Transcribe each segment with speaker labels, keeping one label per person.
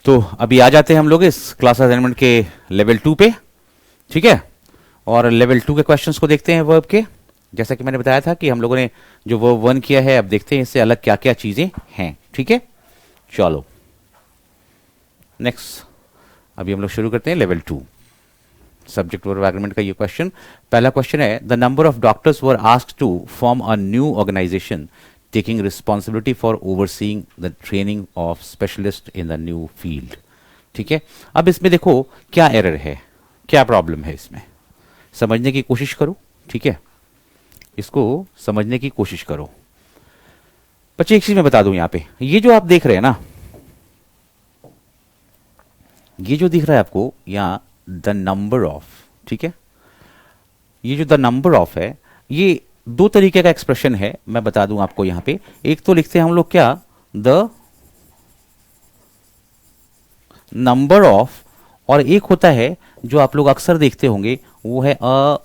Speaker 1: तो अभी आ जाते हैं हम लोग इस क्लास असाइनमेंट के लेवल 2 पे, ठीक है। और लेवल 2 के क्वेश्चंस को देखते हैं वर्ब के। जैसा कि मैंने बताया था कि हम लोगों ने जो वर्ब 1 किया है, अब देखते हैं इससे अलग क्या क्या चीजें हैं, ठीक है। चलो नेक्स्ट, अभी हम लोग शुरू करते हैं लेवल 2 सब्जेक्ट वर्ब एग्रीमेंट का ये क्वेश्चन। पहला क्वेश्चन है, the number of doctors were asked to form a new organisation taking responsibility for overseeing the training of specialist in the new field, ठीक है। अब इसमें देखो क्या एरर है, क्या प्रॉब्लम है, इसमें समझने की कोशिश करो, ठीक है। इसको समझने की कोशिश करो बच्चे। एक चीज मैं बता दूं, यहां पे ये जो आप देख रहे हैं ना, ये जो दिख रहा है आपको यहां द नंबर ऑफ, ठीक है। ये जो द नंबर ऑफ है, ये दो तरीके का एक्सप्रेशन है, मैं बता दूं आपको यहां पे। एक तो लिखते हैं हम लोग क्या, द नंबर ऑफ, और एक होता है जो आप लोग अक्सर देखते होंगे, वो है अ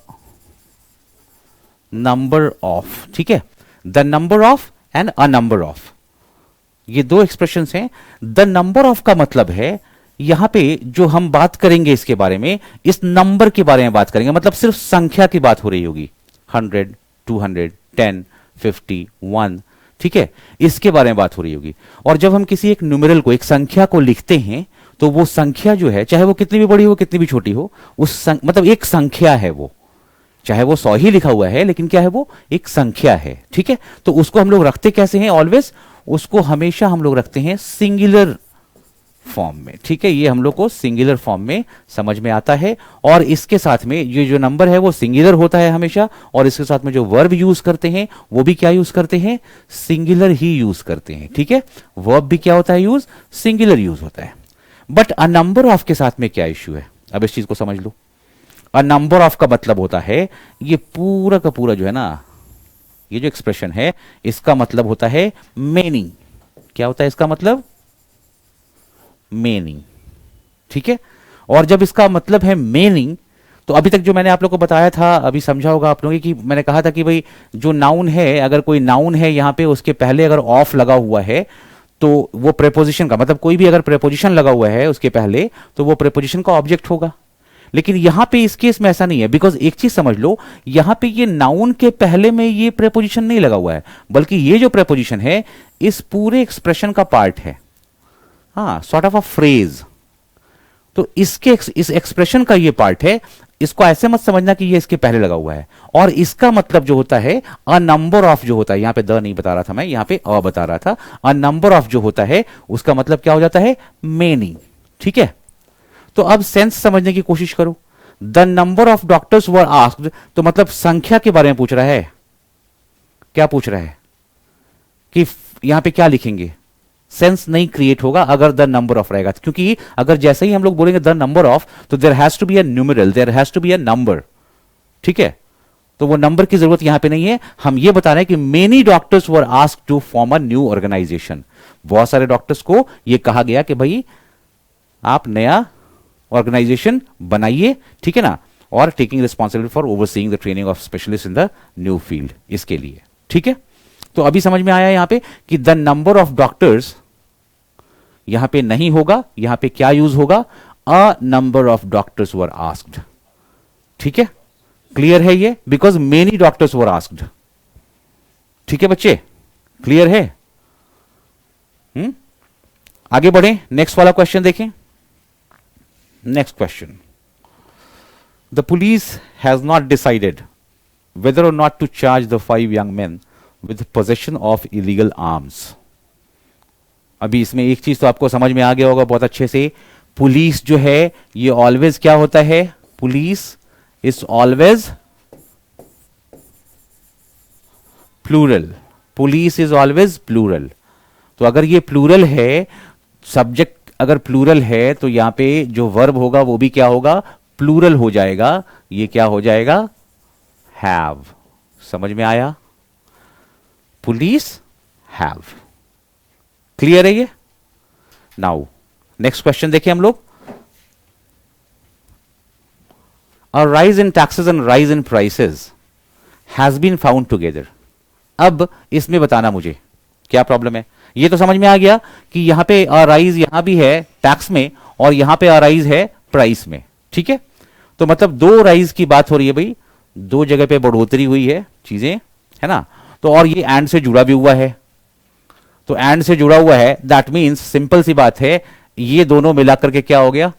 Speaker 1: नंबर ऑफ, ठीक है। The number of and a number of, ये दो एक्सप्रेशंस हैं। द नंबर ऑफ का मतलब है यहां पे जो हम बात करेंगे इसके बारे में, इस नंबर के बारे में बात करेंगे, मतलब सिर्फ संख्या की बात हो रही होगी, 100, 200, 10, 50, 1, ठीक है, इसके बारे में बात हो रही होगी। और जब हम किसी एक न्यूमेरल को, एक संख्या को लिखते हैं, तो वो संख्या जो है, चाहे वो कितनी भी बड़ी हो कितनी भी छोटी हो, मतलब एक संख्या है वो, चाहे वो 100 ही लिखा हुआ है, लेकिन क्या है, वो एक संख्या है, ठीक है। तो उसको हम लोग रखते कैसे हैं, ऑलवेज उसको हमेशा हम लोग रखते हैं सिंगुलर फॉर्म में, ठीक है। ये हम लोग को सिंगुलर फॉर्म में समझ में आता है। और इसके साथ में ये जो नंबर है वो सिंगुलर होता है हमेशा, और इसके साथ में जो वर्ब यूज करते हैं वो भी क्या यूज करते हैं, सिंगुलर ही यूज करते हैं, ठीक है। वर्ब भी क्या होता है यूज, सिंगुलर यूज होता है। बट अ नंबर ऑफ के साथ में क्या इश्यू है, अब इस चीज को समझ लो। अ नंबर ऑफ का मतलब होता है, ये पूरा का पूरा जो है ना, ये जो एक्सप्रेशन है, इसका मतलब होता है मेनी। क्या होता है इसका मतलब, मेनी, ठीक है। और जब इसका मतलब है मेनी, तो अभी तक जो मैंने आप लोग को बताया था, अभी समझा होगा आप लोगों की, मैंने कहा था कि भाई जो नाउन है, अगर कोई नाउन है यहां पे, उसके पहले अगर ऑफ लगा हुआ है, तो वो प्रेपोजिशन का मतलब, कोई भी अगर प्रेपोजिशन लगा हुआ है उसके पहले, तो वो प्रेपोजिशन का ऑब्जेक्ट होगा। लेकिन यहां पे इस केस में ऐसा नहीं है, बिकॉज एक चीज समझ लो, यहां पे ये नाउन के पहले में ये प्रेपोजिशन नहीं लगा हुआ है, बल्कि ये जो प्रेपोजिशन है इस पूरे एक्सप्रेशन का पार्ट है, हाँ, सॉर्ट ऑफ अ फ्रेज। तो इसके इस एक्सप्रेशन का ये पार्ट है। इसको ऐसे मत समझना कि ये इसके पहले लगा हुआ है। और इसका मतलब जो होता है, अ नंबर ऑफ जो होता है, यहां पे द नहीं बता रहा था मैं, यहां पे अ बता रहा था। अ नंबर ऑफ जो होता है उसका मतलब क्या हो जाता है, मेनी, ठीक है। तो अब सेंस समझने की कोशिश करो। The number of doctors were asked, तो मतलब संख्या के बारे में पूछ रहा है। क्या पूछ रहा है कि यहां पे क्या लिखेंगे, सेंस नहीं क्रिएट होगा अगर द नंबर ऑफ रहेगा, क्योंकि अगर जैसे ही हम लोग बोलेंगे द नंबर ऑफ, तो there has to be a numeral, there has to be a number, ठीक है। तो वो नंबर की जरूरत यहां पे नहीं है। हम ये बता रहे हैं कि many doctors were asked to form a new organisation, बहुत सारे डॉक्टर्स को यह कहा गया कि भाई आप नया ऑर्गेनाइजेशन बनाइए, ठीक है ना, और taking responsibility for overseeing the training of specialist in the new field, इसके लिए, ठीक है। तो अभी समझ में आया यहां पे कि द नंबर ऑफ डॉक्टर्स यहां पे नहीं होगा, यहां पे क्या यूज होगा, a number of doctors were asked, ठीक है। क्लियर है ये, because many doctors were asked, ठीक है बच्चे, क्लियर है। आगे बढ़े, नेक्स्ट वाला क्वेश्चन देखें। Next question, the police has not decided whether or not to charge the 5 young men with possession of illegal arms. अभी इसमें एक चीज तो आपको समझ में आ गया होगा बहुत अच्छे से, पुलिस जो है ये ऑलवेज क्या होता है, police is always plural, police is always plural. तो अगर ये प्लूरल है, सब्जेक्ट अगर प्लूरल है, तो यहां पे जो वर्ब होगा वो भी क्या होगा, प्लूरल हो जाएगा। ये क्या हो जाएगा, हैव। समझ में आया, पुलिस हैव, क्लियर है ये। नाउ नेक्स्ट क्वेश्चन देखिए हम लोग, a rise in taxes and rise in prices has been found together. अब इसमें बताना मुझे क्या प्रॉब्लम है। ये तो समझ में आ गया कि यहां पे अराइज यहां भी है टैक्स में और यहां पे अराइज है प्राइस में, ठीक है। तो मतलब दो राइज की बात हो रही है भाई, दो जगह पे बढ़ोतरी हुई है चीजें, है ना। तो और ये एंड से जुड़ा भी हुआ है, तो एंड से जुड़ा हुआ है, दैट मीन्स सिंपल सी बात है, ये दोनों मिलाकर के क्या हो गया,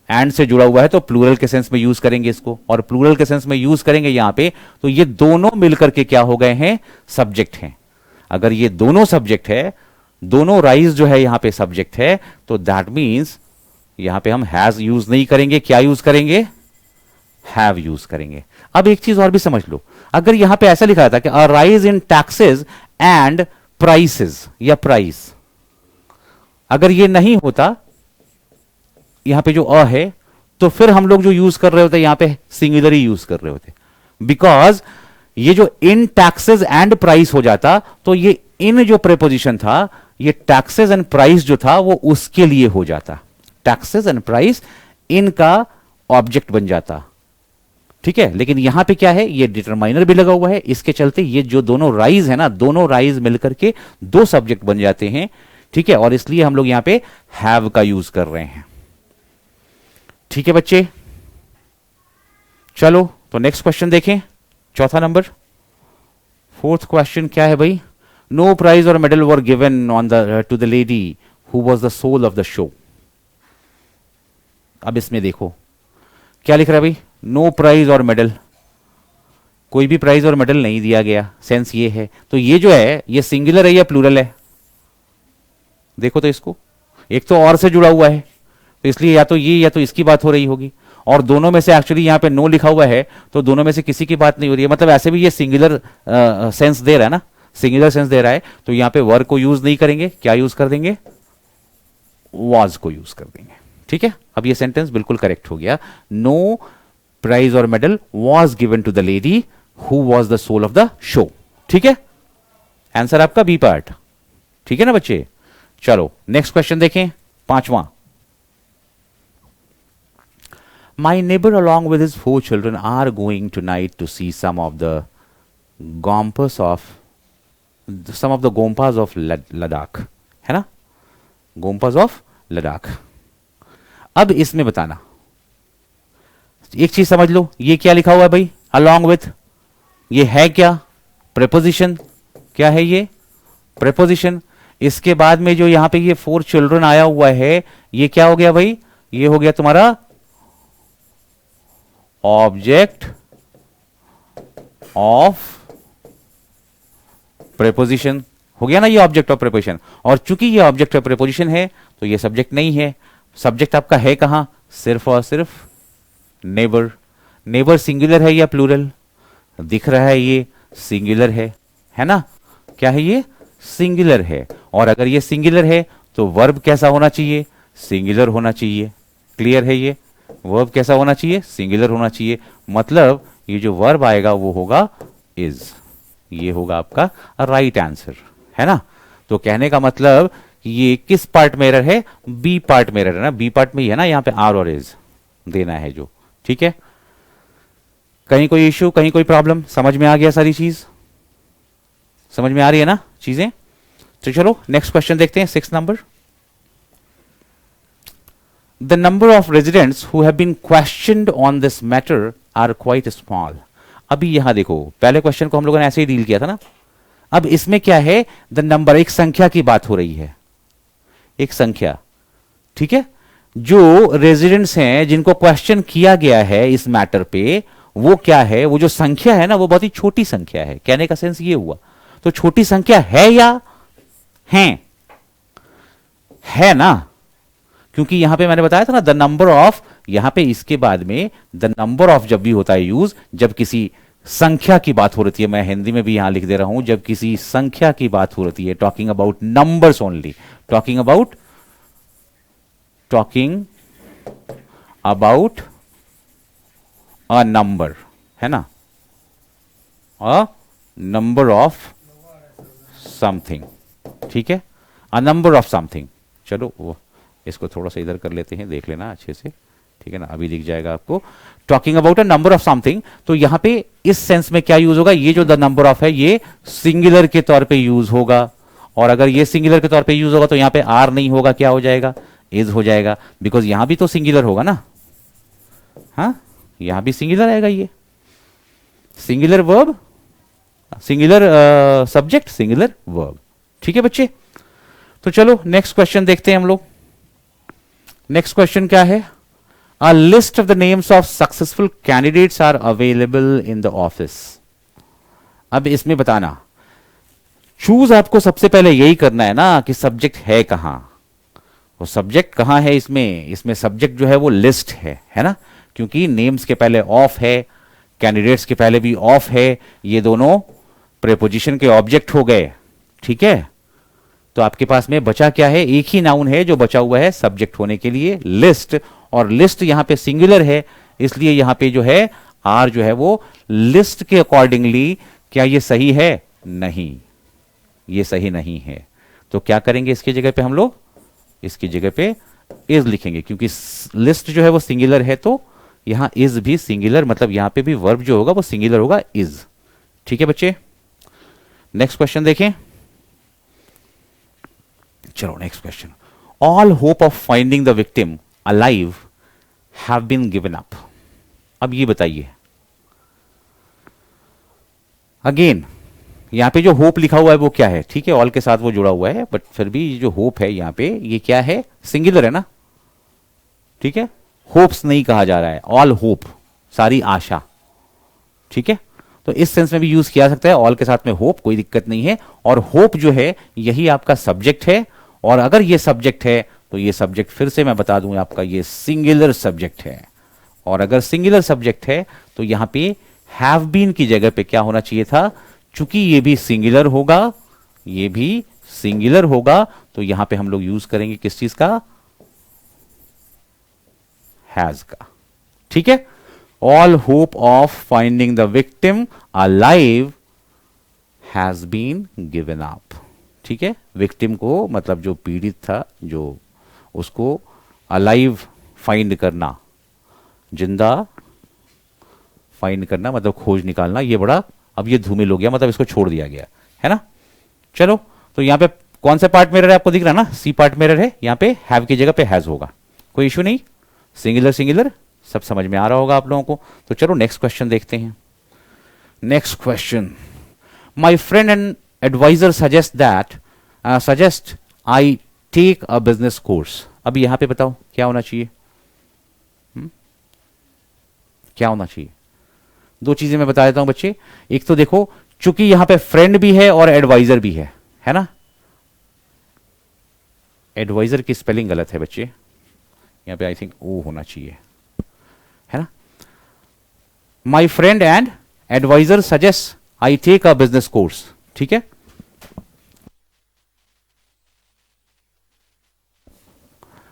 Speaker 1: एंड से जुड़ा हुआ है, तो प्लूरल के सेंस में यूज करेंगे इसको, और प्लूरल के सेंस में यूज करेंगे यहां पे, तो ये दोनों मिलकर के क्या हो गए हैं, सब्जेक्ट हैं। अगर ये दोनों सब्जेक्ट है, दोनों राइज जो है यहां पे सब्जेक्ट है, तो दैट मीन्स यहां पे हम हैज यूज नहीं करेंगे, क्या यूज करेंगे, हैव यूज करेंगे। अब एक चीज और भी समझ लो, अगर यहां पे ऐसा लिखा था कि अ rise in taxes and prices या प्राइस, अगर ये नहीं होता यहां पे जो अ है, तो फिर हम लोग जो यूज कर रहे होते यहां पे सिंगुलर ही यूज कर रहे होते, बिकॉज ये जो इन टैक्सेस एंड प्राइस हो जाता, तो ये इन जो प्रेपोजिशन था, ये टैक्सेस एंड प्राइस जो था वो उसके लिए हो जाता, टैक्सेस एंड प्राइस इनका ऑब्जेक्ट बन जाता, ठीक है। लेकिन यहां पे क्या है, ये डिटरमाइनर भी लगा हुआ है, इसके चलते ये जो दोनों राइज है ना, दोनों राइज मिलकर के दो सब्जेक्ट बन जाते हैं, ठीक है। और इसलिए हम लोग यहां पे हैव का यूज कर रहे हैं, ठीक है बच्चे। चलो तो नेक्स्ट क्वेश्चन देखें, चौथा नंबर, फोर्थ क्वेश्चन क्या है भाई, no prize or medal were given on the to the lady who was the soul of the show. अब इसमें देखो क्या लिख रहा है भाई, नो प्राइज और मेडल, कोई भी प्राइज और मेडल नहीं दिया गया, सेंस ये है, तो ये जो है ये सिंगुलर है या प्लूरल है, देखो तो इसको, एक तो और से जुड़ा हुआ है, तो इसलिए या तो ये या तो इसकी बात हो रही होगी, और दोनों में से एक्चुअली यहां पे नो लिखा हुआ है, तो दोनों में से किसी की बात नहीं हो रही है, मतलब ऐसे भी ये सिंगुलर सेंस दे रहा है ना, सिंगुलर सेंस दे रहा है, तो यहां पे वर को यूज नहीं करेंगे, क्या यूज कर देंगे, वाज को यूज कर देंगे, ठीक है। अब ये सेंटेंस बिल्कुल करेक्ट हो गया, no prize or medal was given to the lady who was the soul of the show, ठीक है। आंसर आपका बी पार्ट, ठीक है ना बच्चे। चलो नेक्स्ट क्वेश्चन देखें, पांचवा, My neighbor along with his 4 children are going tonight to see some of the Gompas of Ladakh, है ना, Gompas of Ladakh। अब इसमें बताना, एक चीज समझ लो, ये क्या लिखा हुआ है भाई, along with, ये है क्या, प्रेपोजिशन, क्या है ये, प्रेपोजिशन। इसके बाद में जो यहां पे ये 4 चिल्ड्रन आया हुआ है, ये क्या हो गया भाई, ये हो गया तुम्हारा ऑब्जेक्ट ऑफ प्रेपोजिशन, हो गया ना, ये ऑब्जेक्ट ऑफ प्रेपोजिशन, और चूंकि ये ऑब्जेक्ट ऑफ प्रेपोजिशन है तो ये सब्जेक्ट नहीं है, सब्जेक्ट आपका है कहां, सिर्फ और सिर्फ नेबर। नेबर सिंगुलर है या प्लूरल, दिख रहा है ये सिंगुलर है ना, क्या है ये, सिंगुलर है, और अगर ये सिंगुलर है तो वर्ब कैसा होना चाहिए, सिंगुलर होना चाहिए, क्लियर है, ये वर्ब कैसा होना चाहिए, सिंगुलर होना चाहिए, मतलब ये जो वर्ब आएगा वो होगा इज, ये होगा आपका राइट आंसर, है ना। तो कहने का मतलब ये किस पार्ट में एरर है, बी पार्ट में एरर है ना, बी पार्ट में ही है ना, यहां पे आर और इज देना है जो, ठीक है। कहीं कोई इश्यू, कहीं कोई प्रॉब्लम, समझ में आ गया, सारी चीज समझ में आ रही है ना चीजें। तो चलो नेक्स्ट क्वेश्चन देखते हैं, 6 number, The number of residents who have been questioned on this matter are quite small। अभी यहां देखो, पहले क्वेश्चन को हम लोगों ने ऐसे ही डील किया था ना, अब इसमें क्या है, द नंबर, एक संख्या की बात हो रही है, एक संख्या, ठीक है। जो रेजिडेंट्स हैं जिनको क्वेश्चन किया गया है इस मैटर पे, वो क्या है, वो जो संख्या है ना, वो बहुत ही छोटी संख्या है, कहने का सेंस ये हुआ। तो छोटी संख्या है या है ना, क्योंकि यहां पे मैंने बताया था ना, द नंबर ऑफ, यहां पे इसके बाद में द नंबर ऑफ जब भी होता है यूज, जब किसी संख्या की बात हो रही है, मैं हिंदी में भी यहां लिख दे रहा हूं, जब किसी संख्या की बात हो रही है, talking about numbers only, talking about a number, है ना, अ नंबर ऑफ समथिंग, ठीक है, अ नंबर ऑफ समथिंग। चलो वो इसको थोड़ा सा इधर कर लेते हैं, देख लेना अच्छे से, ठीक है ना, अभी दिख जाएगा आपको, talking about a number of something. तो यहां पे इस सेंस में क्या यूज होगा, ये जो द नंबर ऑफ है ये सिंगुलर के तौर पे यूज होगा, और अगर ये सिंगुलर के तौर पे यूज होगा तो यहाँ पे आर नहीं होगा, क्या हो जाएगा, इज हो जाएगा, बिकॉज यहां भी तो सिंगुलर होगा ना, हाँ यहां भी सिंगुलर आएगा, ये singular verb, singular subject, singular verb. ठीक है बच्चे, तो चलो नेक्स्ट क्वेश्चन देखते हैं हम लोग। नेक्स्ट क्वेश्चन क्या है, a list of the names of successful candidates are available in the office. अब इसमें बताना, चूज आपको सबसे पहले यही करना है ना कि सब्जेक्ट है कहां, वो सब्जेक्ट कहां है इसमें, इसमें सब्जेक्ट जो है वो लिस्ट है ना, क्योंकि नेम्स के पहले ऑफ है, कैंडिडेट्स के पहले भी ऑफ है, ये दोनों प्रेपोजिशन के ऑब्जेक्ट हो गए। ठीक है, तो आपके पास में बचा क्या है, एक ही नाउन है जो बचा हुआ है सब्जेक्ट होने के लिए, लिस्ट, और लिस्ट यहां पे सिंगुलर है, इसलिए यहां पे जो है आर जो है वो लिस्ट के अकॉर्डिंगली, क्या ये सही है, नहीं, ये सही नहीं है। तो क्या करेंगे इसकी जगह पे हम लोग, इसकी जगह पे इज लिखेंगे, क्योंकि लिस्ट जो है वो सिंगुलर है, तो यहां इज भी सिंगुलर, मतलब यहां पे भी वर्ब जो होगा वो सिंगुलर होगा, इज। ठीक है बच्चे, नेक्स्ट क्वेश्चन देखें। चलो next question, all hope of finding the victim alive have been given up. अब ये बताइए, अगेन यहां पे जो होप लिखा हुआ है वो क्या है, ठीक है ऑल के साथ वो जुड़ा हुआ है, बट फिर भी जो होप है यहां पे ये क्या है, सिंगुलर है ना, ठीक है, होप्स नहीं कहा जा रहा है, ऑल होप, सारी आशा। ठीक है, तो इस सेंस में भी यूज किया सकता है, ऑल के साथ में होप, कोई दिक्कत नहीं है। और होप जो है यही आपका सब्जेक्ट है, और अगर ये सब्जेक्ट है तो ये सब्जेक्ट फिर से मैं बता दूं आपका ये सिंगुलर सब्जेक्ट है, और अगर सिंगुलर सब्जेक्ट है तो यहां पे हैव बीन की जगह पे क्या होना चाहिए था, चूंकि ये भी सिंगुलर होगा, ये भी सिंगुलर होगा, तो यहां पे हम लोग यूज करेंगे किस चीज का, हैज का। ठीक है, all hope of finding the victim alive has been given up. ठीक है, विक्टिम को मतलब जो पीड़ित था, जो उसको अलाइव फाइंड करना, जिंदा फाइंड करना मतलब खोज निकालना, ये बड़ा अब ये धूमिल हो गया, मतलब इसको छोड़ दिया गया है ना। चलो, तो यहां पे कौन सा पार्ट मिरर है आपको दिख रहा ना, सी पार्ट मिरर है, यहां पे हैव की जगह पे हैज होगा, कोई इश्यू नहीं, सिंगुलर सिंगुलर सब समझ में आ रहा होगा आप लोगों को। तो चलो नेक्स्ट क्वेश्चन देखते हैं। Next question, my friend and adviser suggest I take a business course. अब यहां पे बताओ क्या होना चाहिए, क्या होना चाहिए, दो चीजें मैं बता देता हूं बच्चे। एक तो देखो, चूंकि यहां पे फ्रेंड भी है और एडवाइजर भी है ना, एडवाइजर की स्पेलिंग गलत है बच्चे, यहां पे आई थिंक ओ होना चाहिए, है ना। My friend and adviser suggest I take a business course. ठीक है,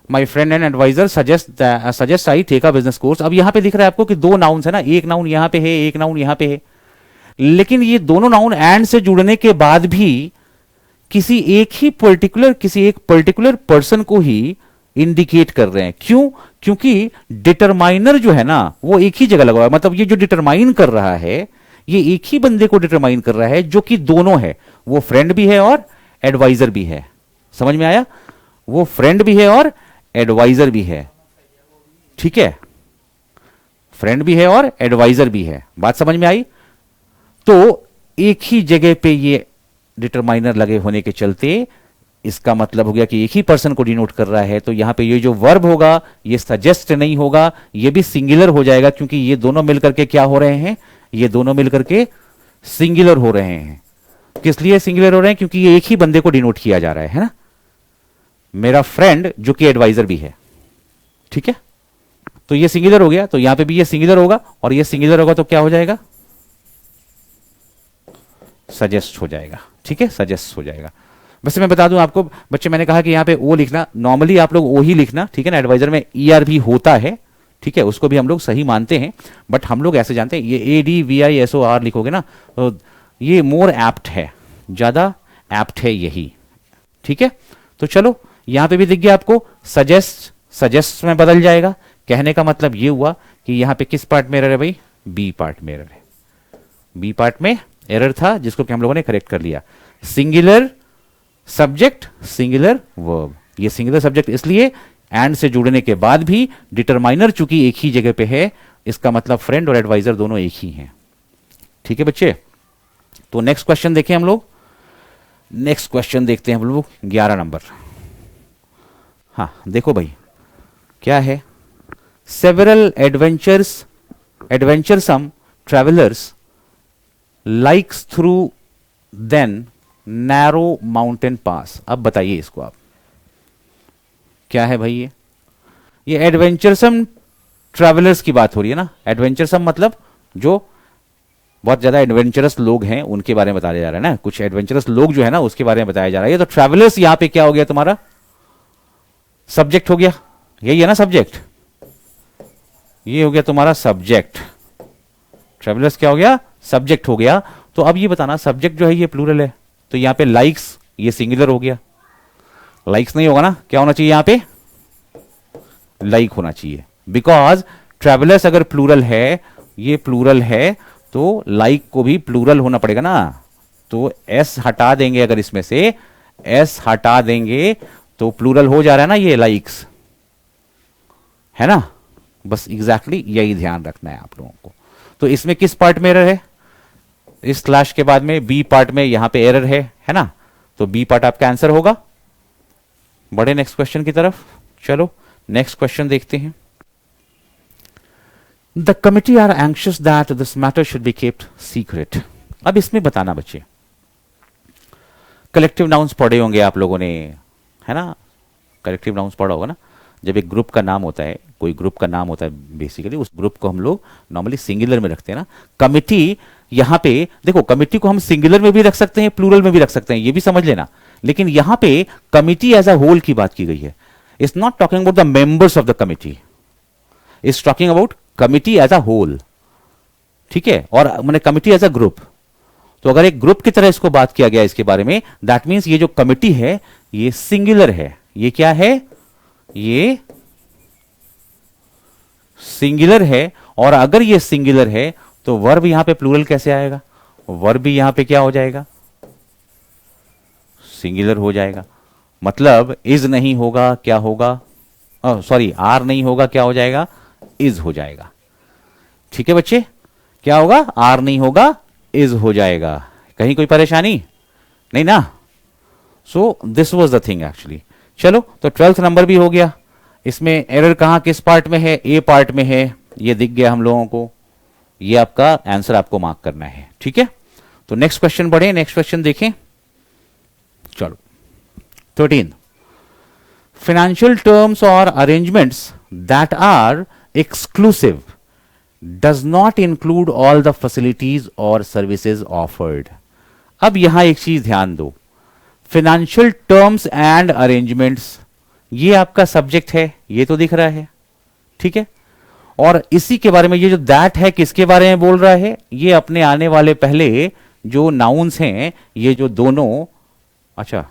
Speaker 1: my friend and adviser suggest I take a business course. अब यहां पे दिख रहा है आपको कि दो नाउन्स है ना, एक नाउन यहां पे है, एक नाउन यहां पे है, लेकिन ये दोनों नाउन एंड से जुड़ने के बाद भी किसी एक पर्टिकुलर पर्सन को ही इंडिकेट कर रहे हैं। क्यों, क्योंकि डिटरमाइनर जो है ना वो एक ही जगह लगा हुआ है, मतलब ये जो डिटरमाइन कर रहा है ये एक ही बंदे को डिटरमाइन कर रहा है, जो कि दोनों है, वो फ्रेंड भी है और एडवाइजर भी है। समझ में आया, वो फ्रेंड भी है और एडवाइजर भी है। ठीक है, फ्रेंड भी है और एडवाइजर भी है, बात समझ में आई। तो एक ही जगह पे ये डिटरमाइनर लगे होने के चलते इसका मतलब हो गया कि एक ही पर्सन को डिनोट कर रहा है, तो यहां पे ये जो वर्ब होगा ये सजेस्ट नहीं होगा, ये भी सिंगुलर हो जाएगा, क्योंकि ये दोनों मिलकर के क्या हो रहे हैं, ये दोनों मिलकर के सिंगुलर हो रहे हैं। किस लिए सिंगुलर हो रहे हैं, क्योंकि ये एक ही बंदे को डिनोट किया जा रहा है ना, मेरा फ्रेंड जो कि एडवाइजर भी है। ठीक है, तो ये सिंगुलर हो गया, तो यहां पे भी ये सिंगुलर होगा, और ये सिंगुलर होगा तो क्या हो जाएगा, सजेस्ट हो जाएगा। ठीक है, सजेस्ट हो जाएगा। वैसे मैं बता दूं आपको बच्चे, मैंने कहा कि यहां पे ओ लिखना, नॉर्मली आप लोग ओ ही लिखना, ठीक है ना, एडवाइजर में ईआर भी होता है, ठीक है, उसको भी हम लोग सही मानते हैं, बट हम लोग ऐसे जानते हैं ये ADVISOR लिखोगे ना तो ये मोर एप्ट है, ज्यादा एप्ट है यही। ठीक है, तो चलो यहां पे भी दिख गया आपको, सजेस्ट में बदल जाएगा। कहने का मतलब ये हुआ कि यहां पे किस पार्ट में एरर है भाई, बी पार्ट में एरर है, बी पार्ट में एरर था जिसको कि हम लोगों ने करेक्ट कर लिया। सिंगुलर सब्जेक्ट सिंगुलर वर्ब, ये सिंगुलर सब्जेक्ट इसलिए एंड से जुड़ने के बाद भी डिटरमाइनर चूंकि एक ही जगह पे है, इसका मतलब फ्रेंड और एडवाइजर दोनों एक ही हैं। ठीक है बच्चे, तो नेक्स्ट क्वेश्चन देखें हम लोग। नेक्स्ट क्वेश्चन देखते हैं हम लोग 11 नंबर। हाँ देखो भाई क्या है, several adventuresome travellers likes through then narrow mountain pass. अब बताइए इसको आप, क्या है भाई ये एडवेंचरसम ट्रैवलर्स की बात हो रही है ना। एडवेंचरसम मतलब जो बहुत ज्यादा एडवेंचरस लोग हैं उनके बारे में बताया जा रहा है ना, कुछ एडवेंचरस लोग जो है ना उसके बारे में बताया जा रहा है। तो ट्रैवलर्स यहां पे क्या हो गया, तुम्हारा सब्जेक्ट हो गया, यही है ना सब्जेक्ट, ये हो गया तुम्हारा सब्जेक्ट। ट्रैवलर्स क्या हो गया, सब्जेक्ट हो गया। तो अब ये बताना सब्जेक्ट जो है ये प्लूरल है, तो यहां पे लाइक्स ये सिंगुलर हो गया, लाइक्स नहीं होगा ना, क्या होना चाहिए यहां पे, लाइक होना चाहिए। बिकॉज ट्रैवलर्स अगर प्लूरल है, ये प्लूरल है, तो लाइक को भी प्लूरल होना पड़ेगा ना। तो एस हटा देंगे, अगर इसमें से एस हटा देंगे तो प्लूरल हो जा रहा है ना ये लाइक्स, है ना। बस एग्जैक्टली यही ध्यान रखना है आप लोगों को। तो इसमें किस पार्ट में एरर है, इस स्लैश के बाद में बी पार्ट में यहां पे एरर है ना। तो बी पार्ट आपका आंसर होगा। बढ़े नेक्स्ट क्वेश्चन की तरफ, चलो नेक्स्ट क्वेश्चन देखते हैं। The committee are anxious that this matter should be kept secret. अब इसमें बताना बच्चे, कलेक्टिव नाउन्स पढ़े होंगे आप लोगों ने, है ना, कलेक्टिव नाउन्स पढ़ा होगा ना। जब एक ग्रुप का नाम होता है, कोई ग्रुप का नाम होता है, बेसिकली उस ग्रुप को हम लोग नॉर्मली सिंगुलर में रखते हैं ना। कमिटी यहां पे देखो, कमिटी को हम सिंगुलर में भी रख सकते हैं, प्लूरल में भी रख सकते हैं, ये भी समझ लेना। लेकिन यहां पे कमिटी एज अ होल की बात की गई है। It's not talking about the members of the committee, it's talking about committee as a whole. ठीक है, और मैंने कमिटी एज अ ग्रुप, तो अगर एक ग्रुप की तरह इसको बात किया गया इसके बारे में, दैट मीन्स ये जो कमिटी है ये सिंगुलर है। ये क्या है, ये सिंगुलर है। और अगर ये सिंगुलर है तो वर्ब यहां पे प्लूरल कैसे आएगा, वर्ब भी यहां पे क्या हो जाएगा, सिंगुलर हो जाएगा। मतलब इज नहीं होगा, क्या होगा, सॉरी आर नहीं होगा, क्या हो जाएगा, इज हो जाएगा। ठीक है बच्चे, क्या होगा, आर नहीं होगा, इज हो जाएगा। कहीं कोई परेशानी नहीं ना। So this was the thing actually. चलो तो 12th नंबर भी हो गया। इसमें एरर कहां किस पार्ट में है, ए पार्ट में है, ये दिख गया हम लोगों को। ये आपका आंसर आपको मार्क करना है। ठीक है, तो नेक्स्ट क्वेश्चन बढ़े, नेक्स्ट क्वेश्चन देखें। चलो 13, financial terms or arrangements that are exclusive does not include all the facilities or services offered. अब यहां एक चीज ध्यान दो, फाइनेंशियल टर्म्स एंड अरेंजमेंट्स, ये आपका सब्जेक्ट है, ये तो दिख रहा है। ठीक है, और इसी के बारे में ये जो दैट है किसके बारे में बोल रहा है, ये अपने आने वाले पहले जो नाउन्स हैं, ये जो दोनों, अच्छा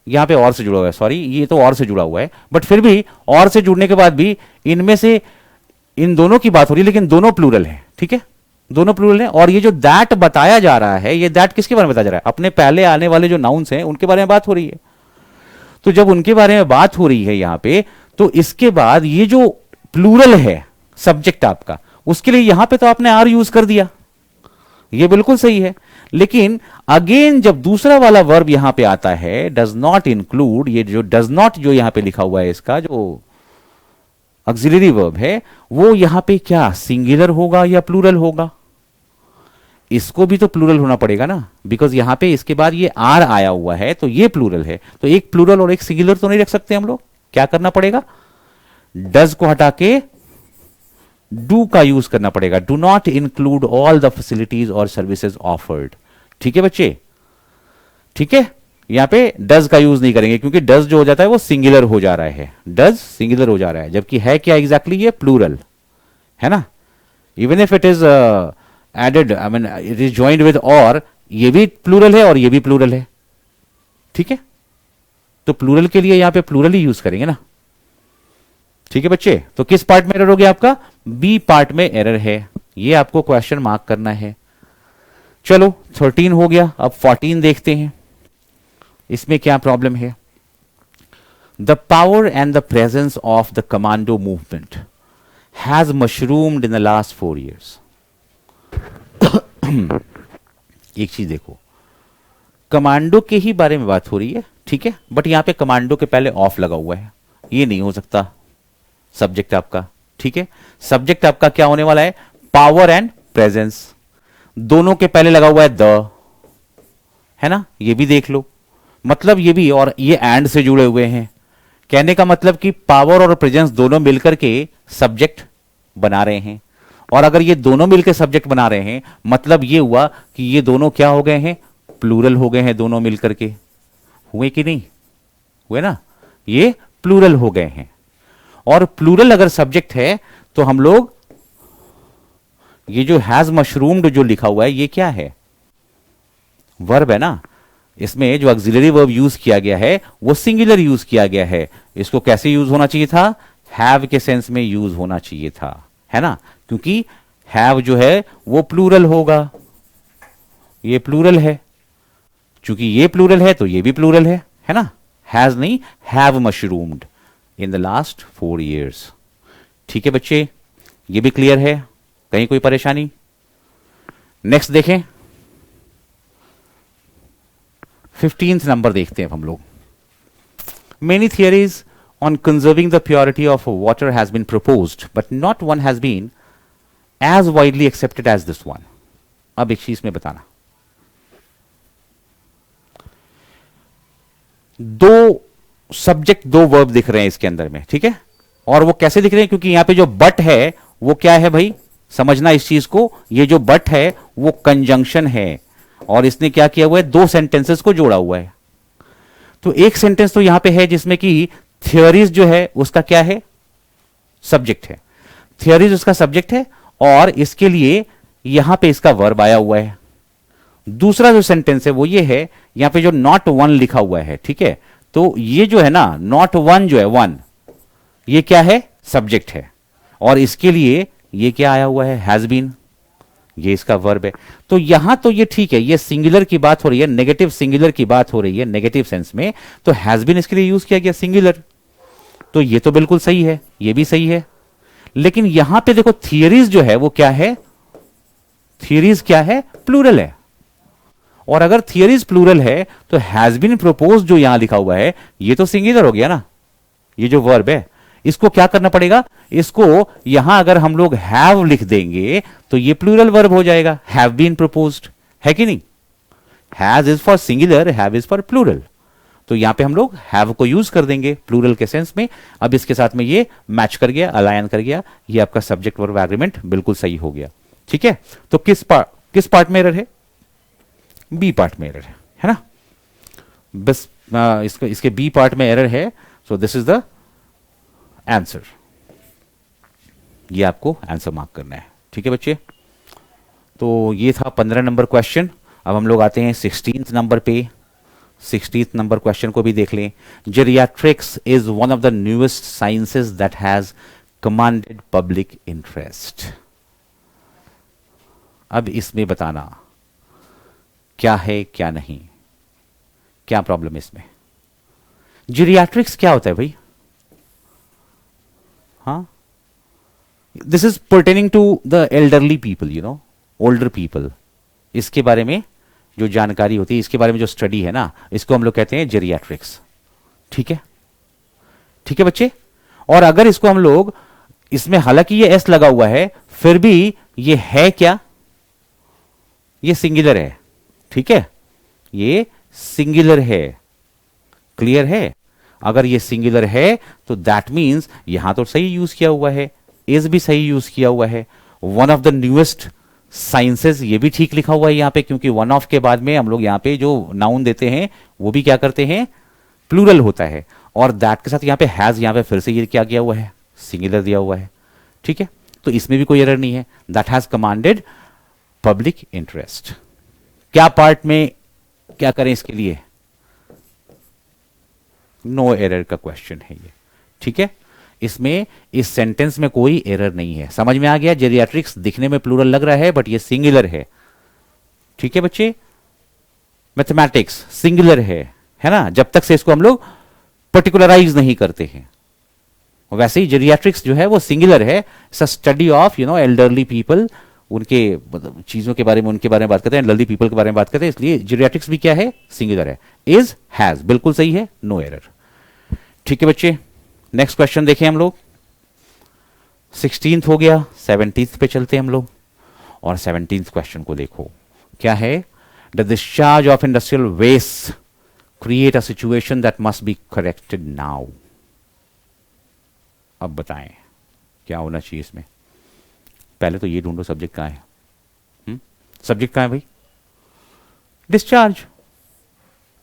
Speaker 1: यहां पे और से जुड़ा हुआ है, सॉरी ये तो और से जुड़ा हुआ है, बट फिर भी और से जुड़ने के बाद भी इनमें से इन दोनों की बात हो रही है, लेकिन दोनों प्लूरल है। ठीक है, दोनों प्लूरल है। और ये जो दैट बताया जा रहा है, ये दैट किसके बारे में बताया जा रहा है, अपने पहले आने वाले जो नाउन्स हैं उनके बारे में बात हो रही है। तो जब उनके बारे में बात हो रही है यहां पे, तो इसके बाद ये जो प्लूरल है सब्जेक्ट आपका, उसके लिए यहां पे तो आपने आर यूज कर दिया, ये बिल्कुल सही है। लेकिन अगेन जब दूसरा वाला वर्ब यहां पे आता है, डज नॉट इंक्लूड, ये जो डज नॉट जो यहां पे लिखा हुआ है, इसका जो ऑक्सिलरी वर्ब है, वो यहां पे क्या सिंगुलर होगा या प्लूरल होगा, इसको भी तो प्लूरल होना पड़ेगा ना। बिकॉज यहां पे इसके बाद ये आर आया हुआ है, तो ये प्लूरल है, तो एक प्लूरल और एक सिंगुलर तो नहीं रख सकते हम लोग। क्या करना पड़ेगा, डज को हटा के डू का यूज करना पड़ेगा। Do not include all the facilities or services offered. ठीक है बच्चे, ठीक है, यहां पे डज का यूज नहीं करेंगे, क्योंकि डज जो हो जाता है वो सिंगुलर हो जा रहा है, डज सिंगुलर हो जा रहा है, जबकि है क्या एग्जैक्टली, ये प्लूरल है ना। Even if it is added, I mean it is joined with or, ये भी प्लूरल है और ये भी प्लूरल है। ठीक है, तो प्लूरल के लिए यहां पे प्लूरल ही यूज करेंगे ना। ठीक है बच्चे, तो किस पार्ट में एरर हो गया आपका, बी पार्ट में एरर है, ये आपको क्वेश्चन मार्क करना है। चलो 13 हो गया, अब 14 देखते हैं। इसमें क्या प्रॉब्लम है? The power and the presence of the commando movement has mushroomed in the last 4 years. एक चीज देखो, कमांडो के ही बारे में बात हो रही है, ठीक है, बट यहां पे कमांडो के पहले ऑफ लगा हुआ है, ये नहीं हो सकता सब्जेक्ट आपका, ठीक है. सब्जेक्ट आपका क्या होने वाला है? Power and presence. दोनों के पहले लगा हुआ है द, है ना, ये भी देख लो. मतलब ये भी और ये एंड से जुड़े हुए हैं. कहने का मतलब कि पावर और प्रेजेंस दोनों मिलकर के सब्जेक्ट बना रहे हैं. और अगर ये दोनों मिलकर सब्जेक्ट बना रहे हैं, मतलब ये हुआ कि ये दोनों क्या हो गए हैं? प्लूरल हो गए हैं. दोनों मिलकर के हुए कि नहीं हुए ना? ये प्लूरल हो गए हैं. और प्लूरल अगर सब्जेक्ट है तो हम लोग ये जो हैज मशरूम्ड जो लिखा हुआ है ये क्या है? वर्ब है ना. इसमें जो ऑक्सिलरी वर्ब यूज किया गया है वो सिंगुलर यूज किया गया है. इसको कैसे यूज होना चाहिए था? हैव के सेंस में यूज होना चाहिए था, है ना, क्योंकि हैव जो है वो प्लूरल होगा. ये प्लूरल है, क्योंकि ये प्लूरल है तो ये भी प्लूरल है ना. हैज नहीं, have mushroomed in the last 4 years. ठीक है बच्चे, ये भी क्लियर है? कहीं कोई परेशानी? नेक्स्ट देखें, 15th नंबर देखते हैं हम लोग. Many theories on conserving the purity of water has been proposed but not one has been as widely accepted as this one. अब एक चीज में बताना, दो सब्जेक्ट दो वर्ब दिख रहे हैं इसके अंदर में, ठीक है. और वो कैसे दिख रहे हैं? क्योंकि यहां पे जो बट है वो क्या है भाई? समझना इस चीज को, ये जो बट है वो कंजंक्शन है. और इसने क्या किया हुआ है? दो सेंटेंसेस को जोड़ा हुआ है. तो एक सेंटेंस तो यहां पे है जिसमें कि थियोरीज जो है उसका क्या है? सब्जेक्ट है. थियोरीज उसका सब्जेक्ट है और इसके लिए यहां पे इसका वर्ब आया हुआ है. दूसरा जो सेंटेंस है वो ये है, यहां पे जो नॉट वन लिखा हुआ है, ठीक है. तो ये जो है ना, नॉट वन जो है, वन, ये क्या है? सब्जेक्ट है. और इसके लिए ये क्या आया हुआ है? Has been. ये इसका वर्ब है. तो यहां तो ये ठीक है, ये सिंगुलर की बात हो रही है, नेगेटिव सिंगुलर की बात हो रही है नेगेटिव सेंस में, तो हैज बीन इसके लिए यूज किया गया सिंगुलर. तो ये तो बिल्कुल सही है, ये भी सही है. लेकिन यहां पे देखो थियरीज जो है वो क्या है? थियरीज क्या है? प्लूरल है. और अगर थियरीज प्लूरल है तो हैज बीन प्रपोज जो यहां लिखा हुआ है ये तो सिंगुलर हो गया ना. ये जो वर्ब है इसको क्या करना पड़ेगा? इसको यहां अगर हम लोग हैव लिख देंगे तो ये प्लूरल वर्ब हो जाएगा. हैव बीन प्रपोज्ड, है कि नहीं? Has is for singular, have is for plural. तो यहां पे हम लोग हैव को यूज कर देंगे प्लूरल के सेंस में. अब इसके साथ में ये मैच कर गया, अलायन कर गया. ये आपका सब्जेक्ट वर्ब एग्रीमेंट बिल्कुल सही हो गया. ठीक है. तो किस पार्ट में एरर है? बी पार्ट में एरर है ना. बस इसके बी पार्ट में एरर है. So this is the answer. ये आपको आंसर मार्क करना है. ठीक है बच्चे. तो ये था 15 नंबर क्वेश्चन. अब हम लोग आते हैं 16th नंबर पे. 16th नंबर क्वेश्चन को भी देख लें. Geriatrics is one of the newest sciences that has commanded public interest. अब इसमें बताना क्या है क्या नहीं, क्या प्रॉब्लम है इसमें. जेरियाट्रिक्स क्या होता है भाई? हाँ, this is pertaining to the elderly people, you know, older people. इसके बारे में जो जानकारी होती है, इसके बारे में जो स्टडी है ना, इसको हम लोग कहते हैं जेरियाट्रिक्स. ठीक है. ठीक है बच्चे. और अगर इसको हम लोग, इसमें हालांकि ये एस लगा हुआ है, फिर भी ये है क्या? ये सिंगुलर है. ठीक है. ये सिंगुलर है. क्लियर है? अगर ये सिंगुलर है तो दैट मींस यहां तो सही यूज किया हुआ है, इज भी सही यूज किया हुआ है. One of the newest sciences, ये भी ठीक लिखा हुआ है यहां पे, क्योंकि वन ऑफ के बाद में हम लोग यहां पे जो नाउन देते हैं वो भी क्या करते हैं? प्लूरल होता है. और दैट के साथ यहां पे हैज, यहां पे फिर से ये क्या किया हुआ है? सिंगुलर दिया हुआ है. ठीक है. तो इसमें भी कोई एरर नहीं है. That has commanded public interest. क्या पार्ट में क्या करें इसके लिए? नो एरर का क्वेश्चन है ये. ठीक है. इसमें इस सेंटेंस में कोई एरर नहीं है. समझ में आ गया? जेरियाट्रिक्स दिखने में प्लूरल लग रहा है बट ये सिंगुलर है. ठीक है बच्चे. मैथमेटिक्स सिंगुलर है, है ना, जब तक से इसको हम लोग पर्टिकुलराइज नहीं करते हैं। वैसे ही जेरियाट्रिक्स जो है वो सिंगुलर है, स्टडी ऑफ एल्डरली पीपल, उनके मतलब चीजों के बारे में, उनके बारे में बात करते हैं, एल्डरली पीपल के बारे में बात करते हैं, इसलिए जेरियाट्रिक्स भी क्या है, सिंगुलर है। इज, हैज, बिल्कुल सही है, नो एरर। ठीक है बच्चे, नेक्स्ट क्वेश्चन देखें हम लोग। 16th हो गया, 17th पे चलते हैं हम लोग, और 17th क्वेश्चन को देखो क्या है। The discharge of industrial waste create a situation that must be corrected now. अब बताएं क्या होना चाहिए इसमें। पहले तो ये ढूंढो सब्जेक्ट कहां है। सब्जेक्ट कहां है भाई, डिस्चार्ज,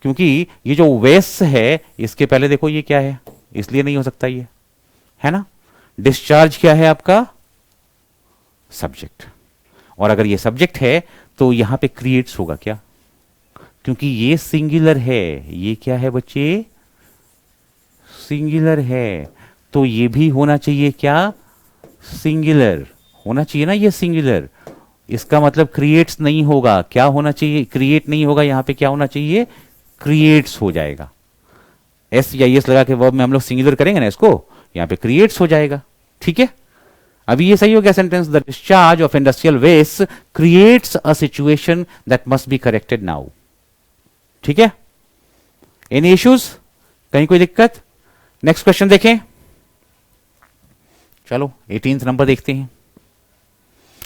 Speaker 1: क्योंकि ये जो वेस्ट है इसके पहले देखो ये क्या है, इसलिए नहीं हो सकता ये, है ना। डिस्चार्ज क्या है आपका, सब्जेक्ट, और अगर ये सब्जेक्ट है तो यहां पे क्रिएट्स होगा क्या, क्योंकि ये सिंगुलर है। ये क्या है बच्चे, सिंगुलर है, तो ये भी होना चाहिए क्या, सिंगुलर होना चाहिए ना, ये सिंगुलर। इसका मतलब क्रिएट्स नहीं होगा, क्या होना चाहिए, क्रिएट नहीं होगा, यहां पे क्या होना चाहिए, क्रिएट्स हो जाएगा। एस या एस लगा के वर्ब में हम लोग सिंगुलर करेंगे ना इसको, यहां पे क्रिएट्स हो जाएगा। ठीक है, अभी ये सही हो गया sentence, the discharge of industrial waste creates a situation that must be corrected now. ठीक है, एनी इश्यूज, कहीं कोई दिक्कत। नेक्स्ट क्वेश्चन देखें, चलो 18th नंबर देखते हैं।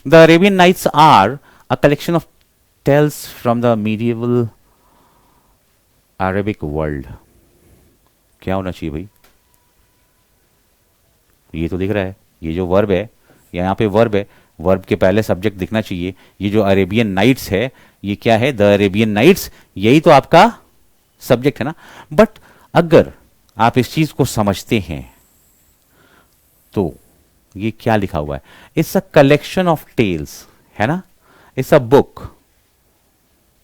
Speaker 1: The Arabian Nights are a collection of tales from the medieval Arabic world. क्या होना चाहिए भाई, ये तो दिख रहा है, ये जो वर्ब है, यहां पे वर्ब है, वर्ब के पहले सब्जेक्ट दिखना चाहिए। ये जो अरेबियन नाइट्स है, ये क्या है, द अरेबियन नाइट्स, यही तो आपका सब्जेक्ट है ना। बट अगर आप इस चीज को समझते हैं तो ये क्या लिखा हुआ है, it's a collection of tales, है ना, it's a book,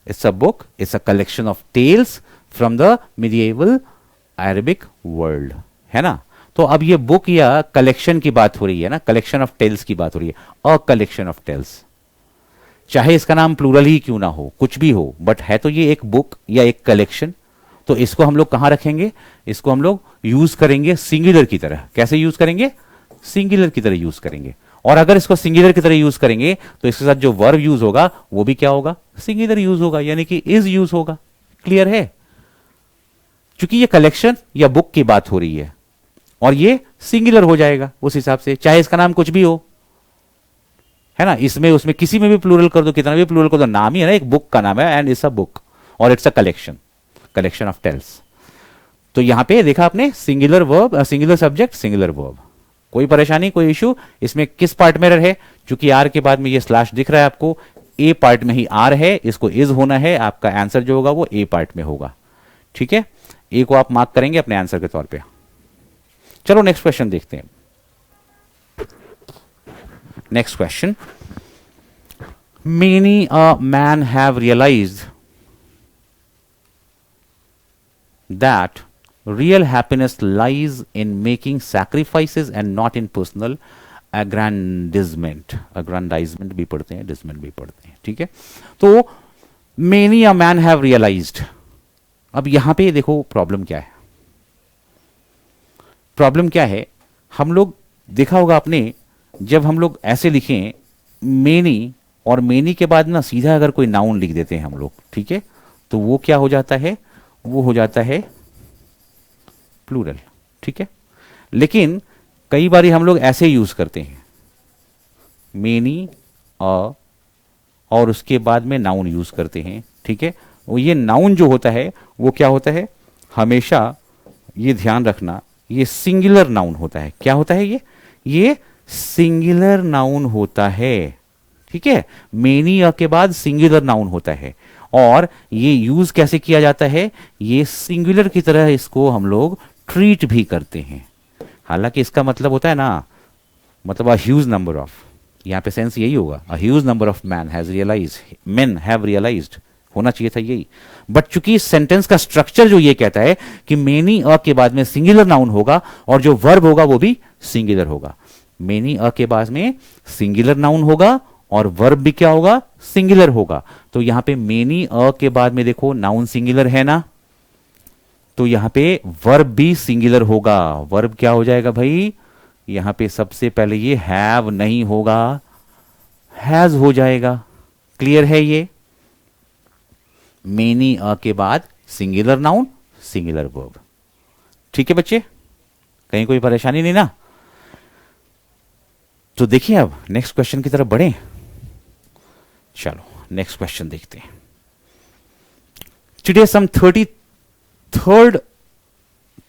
Speaker 1: it's a book, it's a collection of tales from the medieval Arabic world, है ना। तो अब ये बुक या कलेक्शन की बात हो रही है ना, कलेक्शन ऑफ टेल्स की बात हो रही है, अ कलेक्शन ऑफ टेल्स, चाहे इसका नाम प्लूरल ही क्यों ना हो, कुछ भी हो, बट है तो ये एक बुक या एक कलेक्शन। तो इसको हम लोग कहां रखेंगे, इसको हम लोग यूज करेंगे सिंगुलर की तरह। कैसे यूज करेंगे, सिंगुलर की तरह यूज करेंगे। और अगर इसको सिंगुलर की तरह यूज करेंगे तो इसके साथ जो वर्ब यूज होगा वो भी क्या होगा, सिंगुलर यूज होगा, यानी कि इज यूज होगा। क्लियर है, क्योंकि ये कलेक्शन या बुक की बात हो रही है और ये सिंगुलर हो जाएगा उस हिसाब से, चाहे इसका नाम कुछ भी हो, है ना। इसमें उसमें किसी में भी प्लूरल कर दो, कितना भी प्लूरल कर दो, नाम ही है ना, एक बुक का नाम है, एंड इट्स अ बुक और it's a collection, collection of tales. तो यहां पे देखा आपने, singular verb, singular subject, singular verb, कोई परेशानी, कोई इशू। इसमें किस पार्ट में है, चूंकि आर के बाद में ये स्लैश दिख रहा है आपको, ए पार्ट में ही आर है, इसको इज होना है, आपका आंसर जो होगा वो ए पार्ट में होगा। ठीक है, ए को आप मार्क करेंगे अपने आंसर के तौर पे। चलो नेक्स्ट क्वेश्चन देखते हैं। Next question, many a man have realised that real happiness lies in making sacrifices and not in personal aggrandizement भी पढ़ते हैं, disment भी पढ़ते हैं। ठीक है, तो many a man have realized। अब यहां पे देखो प्रॉब्लम क्या है, प्रॉब्लम क्या है, हम लोग देखा होगा आपने, जब हम लोग ऐसे लिखें मेनी, और मेनी के बाद ना सीधा अगर कोई नाउन लिख देते हैं हम लोग, ठीक है, तो वो क्या हो जाता है, वो हो जाता है प्लूरल। ठीक है, लेकिन कई बार हम लोग ऐसे यूज करते हैं, मेनी और उसके बाद में नाउन यूज करते हैं। ठीक है, वो ये नाउन जो होता है वो क्या होता है, हमेशा ये ध्यान रखना, ये सिंगुलर नाउन होता है। क्या होता है ये सिंगुलर नाउन होता है। ठीक है, मेनी के बाद सिंगुलर नाउन होता है, और ये यूज कैसे किया जाता है, ये सिंगुलर की तरह इसको हम लोग ट्रीट भी करते हैं। हालांकि इसका मतलब होता है ना, मतलब अ ह्यूज नंबर ऑफ, यहां पे सेंस यही होगा, a huge number of man has realised, men have realised होना चाहिए था यही। बट चूंकि इस सेंटेंस का स्ट्रक्चर जो ये कहता है कि मेनी के बाद में सिंगुलर नाउन होगा और जो वर्ब होगा वो भी सिंगुलर होगा। मेनी के बाद में सिंगुलर नाउन होगा और वर्ब भी क्या होगा, सिंगुलर होगा। तो यहां पे मेनी के बाद में देखो नाउन सिंगुलर है ना, तो यहां पे वर्ब भी सिंगुलर होगा। वर्ब क्या हो जाएगा भाई, यहां पे सबसे पहले ये हैव नहीं होगा, हैज हो जाएगा। क्लियर है ये? मेनी अ के बाद सिंगुलर नाउन सिंगुलर वर्ब। ठीक है बच्चे, कहीं कोई परेशानी नहीं ना? तो देखिए अब नेक्स्ट क्वेश्चन की तरफ बढ़े। चलो नेक्स्ट क्वेश्चन देखते हैं। Today some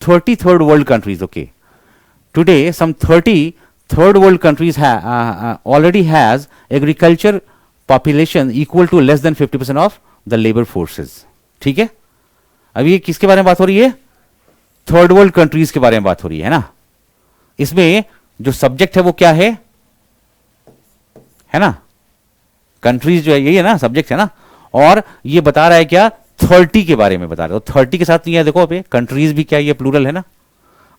Speaker 1: 33rd world countries, okay, today some 33rd world countries already has agriculture population equal to less than 50% of the labor forces. ठीक है, अब ये किसके बारे में बात हो रही है? थर्ड वर्ल्ड कंट्रीज के बारे में बात हो रही है ना। इसमें जो सब्जेक्ट है वो क्या है ना? कंट्रीज जो है यही है ना, सब्जेक्ट है ना। और ये बता रहा है क्या? 30 के बारे में बता रहा है। तो 30 के साथ ये देखो अभी कंट्रीज भी क्या, ये प्लूरल है ना।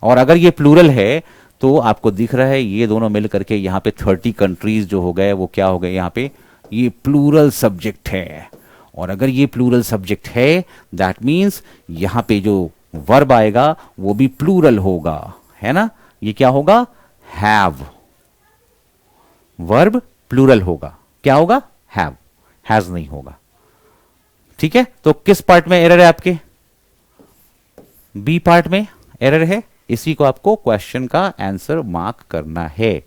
Speaker 1: और अगर ये प्लूरल है तो आपको दिख रहा है ये दोनों मिल करके यहां पे 30 कंट्रीज जो हो गए वो क्या हो गए, यहां पे ये प्लूरल सब्जेक्ट है। और अगर ये प्लूरल सब्जेक्ट है दैट मीन्स यहां पे जो वर्ब आएगा वो भी प्लूरल होगा, है ना। ये क्या होगा? हैव। वर्ब प्लूरल होगा, क्या होगा? हैव, हैज नहीं होगा। ठीक है, तो किस पार्ट में एरर है आपके? बी पार्ट में एरर है, इसी को आपको क्वेश्चन का आंसर मार्क करना है।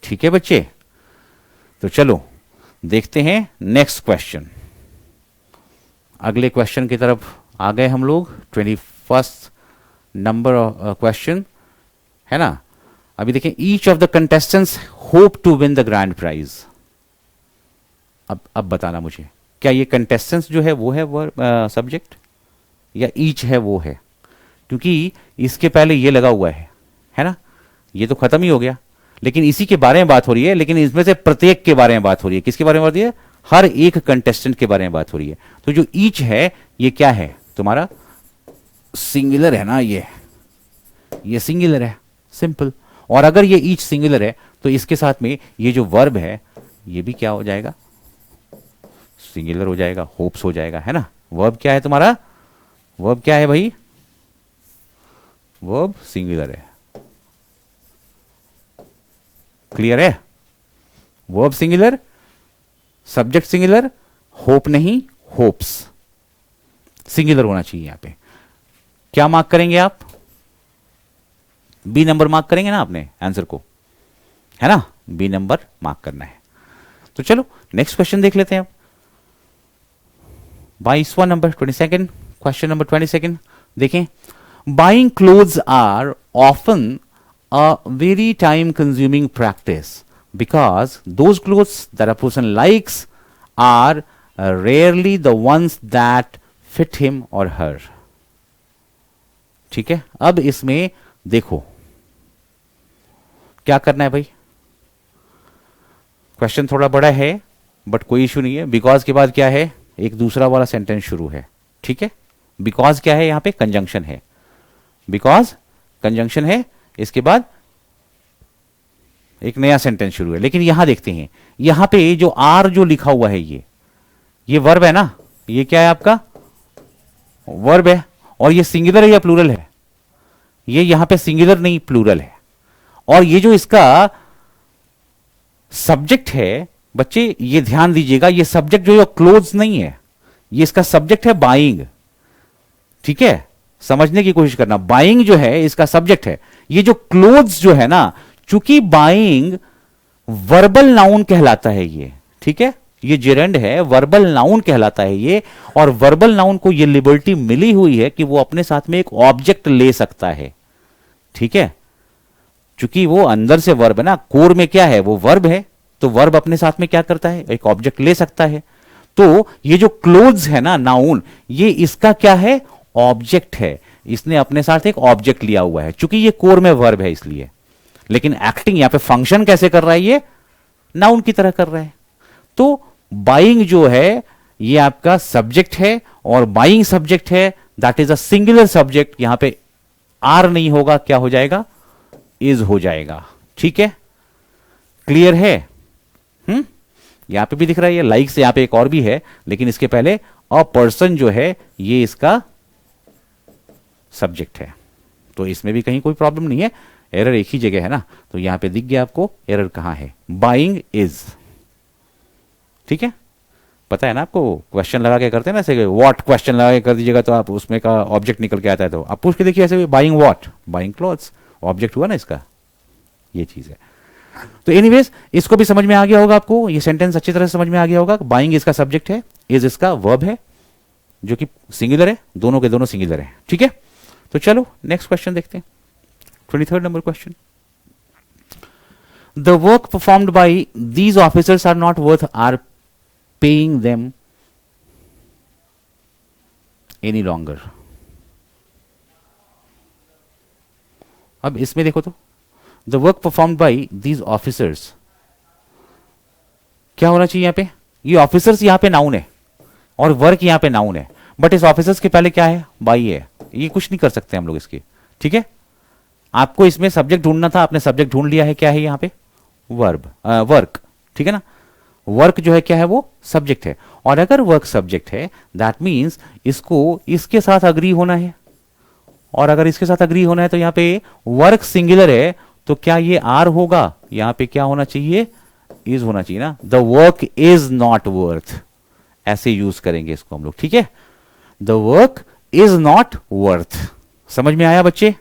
Speaker 1: ठीक है बच्चे, तो चलो देखते हैं नेक्स्ट क्वेश्चन। अगले क्वेश्चन की तरफ आ गए हम लोग। 21st नंबर क्वेश्चन है ना। अभी देखें, each of the contestants hope to win the grand prize. अब बताना मुझे, क्या ये कंटेस्टेंट्स जो है वो है सब्जेक्ट या ईच है वो है? क्योंकि इसके पहले ये लगा हुआ है ना। ये तो खत्म ही हो गया, लेकिन इसी के बारे में बात हो रही है। लेकिन इसमें से प्रत्येक के बारे में बात हो रही है। किसके बारे में बात हो रही है? हर एक कंटेस्टेंट के बारे में बात हो रही है। तो जो ईच है ये क्या है तुम्हारा? सिंगुलर है ना, ये सिंगुलर है, सिंपल। और अगर ये ईच सिंगुलर है तो इसके साथ में ये जो वर्ब है ये भी क्या हो जाएगा? सिंगुलर हो जाएगा, होप्स हो जाएगा, है ना। वर्ब क्या है तुम्हारा? वर्ब क्या है भाई? वर्ब सिंगुलर है। क्लियर है? Verb singular, subject singular, hope नहीं, होप्स सिंगुलर होना चाहिए। यहां पे क्या मार्क करेंगे आप? बी नंबर मार्क करेंगे ना आपने आंसर को, है ना। बी नंबर मार्क करना है। तो चलो नेक्स्ट क्वेश्चन देख लेते हैं अब। 22वां नंबर, 22nd क्वेश्चन नंबर 22 देखें। Buying clothes are often a very time consuming practice because those clothes that a person likes are rarely the ones that fit him or her. ठीक है, अब इसमें देखो क्या करना है भाई। क्वेश्चन थोड़ा बड़ा है बट कोई इशू नहीं है। बिकॉज के बाद क्या है? एक दूसरा वाला सेंटेंस शुरू है। ठीक है, बिकॉज क्या है? यहां पे कंजंक्शन है। बिकॉज कंजंक्शन है, इसके बाद एक नया सेंटेंस शुरू है। लेकिन यहां देखते हैं, यहां पे जो आर जो लिखा हुआ है ये वर्ब है ना। ये क्या है आपका? वर्ब है। और ये सिंगुलर है या प्लूरल है? ये यहां पे सिंगुलर नहीं प्लूरल है। और ये जो इसका सब्जेक्ट है बच्चे, ये ध्यान दीजिएगा, ये सब्जेक्ट जो है क्लोथ्स नहीं है, ये इसका सब्जेक्ट है बाइंग। ठीक है, समझने की कोशिश करना। बाइंग जो है इसका सब्जेक्ट है। ये जो क्लोथ्स जो है ना, चूंकि बाइंग वर्बल नाउन कहलाता है ये। ठीक है, ये जेरेंड है, वर्बल नाउन कहलाता है ये। और वर्बल नाउन को ये लिबर्टी मिली हुई है कि वो अपने साथ में एक ऑब्जेक्ट ले सकता है। ठीक है, चूंकि वो अंदर से वर्ब है ना, कोर में क्या है? वो वर्ब है। तो वर्ब अपने साथ में क्या करता है? एक ऑब्जेक्ट ले सकता है। तो ये जो क्लोथ्स है ना नाउन, ये इसका क्या है? ऑब्जेक्ट है। इसने अपने साथ एक ऑब्जेक्ट लिया हुआ है, चूंकि ये कोर में वर्ब है इसलिए। लेकिन एक्टिंग यहां पे फंक्शन कैसे कर रहा है? ये नाउन की तरह कर रहा है। तो बाइंग जो है ये आपका सब्जेक्ट है, और बाइंग सब्जेक्ट है, that is a singular subject. यहां पे आर नहीं होगा, क्या हो जाएगा? इज हो जाएगा। ठीक है, क्लियर है? यहां पे भी दिख रहा है ये लाइक से, यहां पे एक और भी है, लेकिन इसके पहले अ पर्सन जो है ये इसका सब्जेक्ट है, तो इसमें भी कहीं कोई प्रॉब्लम नहीं है, एरर एक ही जगह है ना, तो यहां पे दिख गया आपको एरर कहां है, बाइंग इज। ठीक है, पता है ना आपको, क्वेश्चन लगा के करते हैं ना ऐसे, व्हाट क्वेश्चन लगा के कर दीजिएगा तो आप उसमें का ऑब्जेक्ट निकल के आता है, तो आप पूछ के देखिए ऐसे, buying what, buying clothes, object हुआ ना इसका, ये चीज है। तो एनीवेज इसको भी समझ में आ गया होगा आपको, ये सेंटेंस अच्छी तरह से समझ में आ गया होगा, बाइंग इसका सब्जेक्ट है, इज इसका वर्ब है जो कि सिंगुलर है, दोनों के दोनों सिंगुलर है। ठीक है, तो चलो नेक्स्ट क्वेश्चन देखते हैं, 23rd number question. The work performed by these officers are not worth our paying them any longer. अब इसमें देखो तो, the work performed by these officers, क्या होना चाहिए यहां पे, ये ऑफिसर्स यहां पे नाउन है और वर्क यहां पे नाउन है, बट इस ऑफिसर्स के पहले क्या है, बाई है, ये कुछ नहीं कर सकते हम लोग इसके। ठीक है, आपको इसमें सब्जेक्ट ढूंढना था, आपने सब्जेक्ट ढूंढ लिया है, क्या है यहां पे, वर्ब, वर्क। ठीक है ना, वर्क जो है क्या है, वो सब्जेक्ट है, और अगर वर्क सब्जेक्ट है दैट मीन्स इसको इसके साथ अग्री होना है, और अगर इसके साथ अग्री होना है तो यहां पे वर्क सिंगुलर है, तो क्या ये आर होगा, यहां पे क्या होना चाहिए, इज होना चाहिए ना, the work is not worth, ऐसे यूज करेंगे इसको हम लोग। ठीक है, the work is not worth, समझ में आया बच्चे,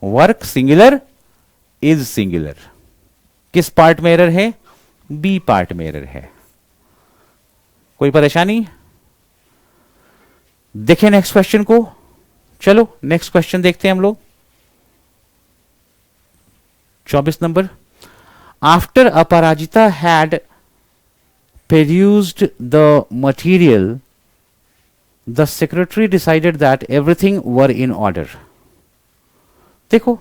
Speaker 1: वर्क सिंगुलर, इज सिंगुलर, किस पार्ट में एरर है, बी पार्ट में एरर है, कोई परेशानी। देखें नेक्स्ट क्वेश्चन को, चलो नेक्स्ट क्वेश्चन देखते हैं हम लोग, 24 number. After Aparajita had perused the material, the secretary decided that everything were in order। देखो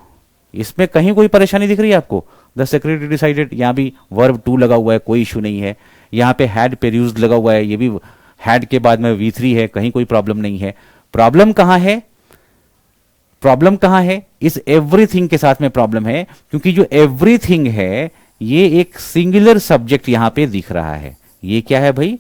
Speaker 1: इसमें कहीं कोई परेशानी दिख रही है आपको, द सेक्रेटरी डिसाइडेड, यहां भी वर्ब टू लगा हुआ है, कोई इशू नहीं है, यहां पे हैड पेर्यूज्ड लगा हुआ है, ये भी हैड के बाद में V3 है, कहीं कोई प्रॉब्लम नहीं है। प्रॉब्लम कहां है, प्रॉब्लम कहां है, इस एवरीथिंग के साथ में प्रॉब्लम है, क्योंकि जो एवरीथिंग है ये एक सिंगुलर सब्जेक्ट यहां पे दिख रहा है, ये क्या है भाई,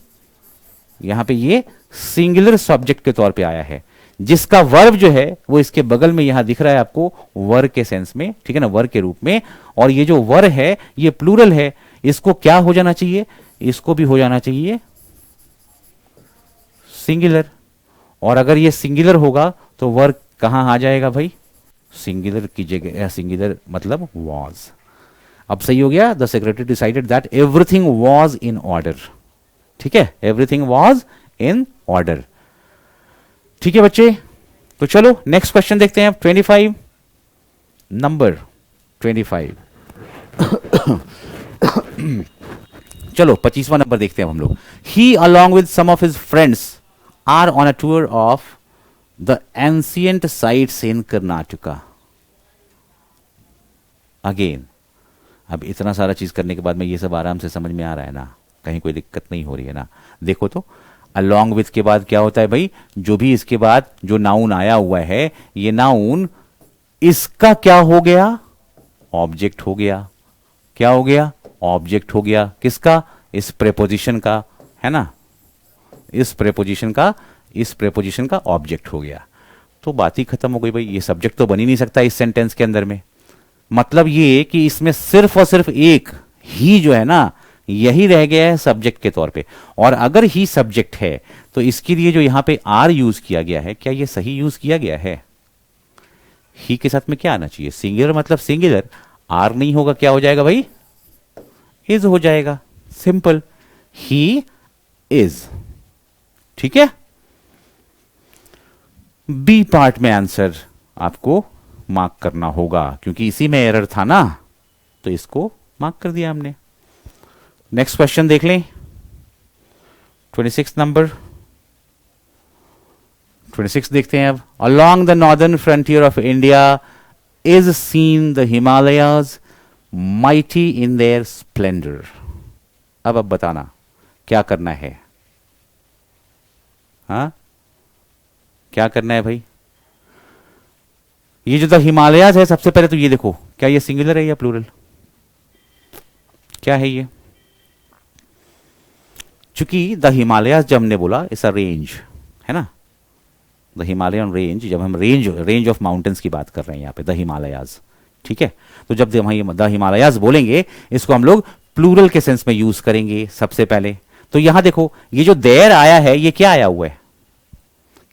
Speaker 1: यहां पे ये सिंगुलर सब्जेक्ट के तौर पे आया है, जिसका वर्ब जो है वो इसके बगल में यहां दिख रहा है आपको वर्ब के सेंस में। ठीक है ना, वर्ब के रूप में, और ये जो वर्ब है ये प्लूरल है, इसको क्या हो जाना चाहिए, इसको भी हो जाना चाहिए सिंगुलर, और अगर ये सिंगुलर होगा तो वर्ब कहां आ जाएगा भाई, सिंगुलर की जगह, सिंगुलर मतलब वॉज। अब सही हो गया, the secretary decided that everything was in order. ठीक है, एवरीथिंग वॉज इन ऑर्डर। ठीक है बच्चे, तो चलो नेक्स्ट क्वेश्चन देखते हैं, 25 नंबर 25। चलो 25वां नंबर देखते हैं हम लोग। He along with some of his friends are on a tour of the ancient sites in Karnataka. Again, अब इतना सारा चीज करने के बाद में ये सब आराम से समझ में आ रहा है ना, कहीं कोई दिक्कत नहीं हो रही है ना। देखो तो अलॉन्ग विथ के बाद क्या होता है भाई, जो भी इसके बाद जो नाउन आया हुआ है, ये नाउन इसका क्या हो गया, ऑब्जेक्ट हो गया। क्या हो गया, ऑब्जेक्ट हो गया, किसका, इस प्रेपोजिशन का, है ना, इस प्रेपोजिशन का, इस प्रेपोजिशन का ऑब्जेक्ट हो गया। तो बात ही खत्म हो गई भाई, ये सब्जेक्ट तो बन ही नहीं सकता इस सेंटेंस के अंदर में। मतलब ये कि इसमें सिर्फ और सिर्फ एक ही जो है ना, यही रह गया है सब्जेक्ट के तौर पे, और अगर ही सब्जेक्ट है तो इसके लिए जो यहां पे आर यूज किया गया है, क्या ये सही यूज किया गया है, ही के साथ में क्या आना चाहिए, सिंगुलर मतलब सिंगुलर, आर नहीं होगा, क्या हो जाएगा भाई, इज हो जाएगा, सिंपल, ही इज। ठीक है, बी पार्ट में आंसर आपको मार्क करना होगा, क्योंकि इसी में एरर था ना, तो इसको मार्क कर दिया हमने। नेक्स्ट क्वेश्चन देख लें, 26 नंबर, 26 देखते हैं अब। Along the northern frontier of India is seen the Himalayas mighty in their Splendor. अब बताना क्या करना है, हाँ क्या करना है भाई। ये जो द हिमालयाज है, सबसे पहले तो ये देखो, क्या ये सिंगुलर है या प्लूरल, क्या है ये, चूंकि द हिमालयाज जब हमने बोला इस अ रेंज है ना, द हिमालयन रेंज, जब हम रेंज ऑफ माउंटेन्स की बात कर रहे हैं यहाँ पे, द हिमालयाज, ठीक है। तो जब हम द हिमालयाज बोलेंगे, इसको हम लोग प्लूरल के सेंस में यूज करेंगे सबसे पहले। तो यहां देखो, ये जो देयर आया है, ये क्या आया हुआ है,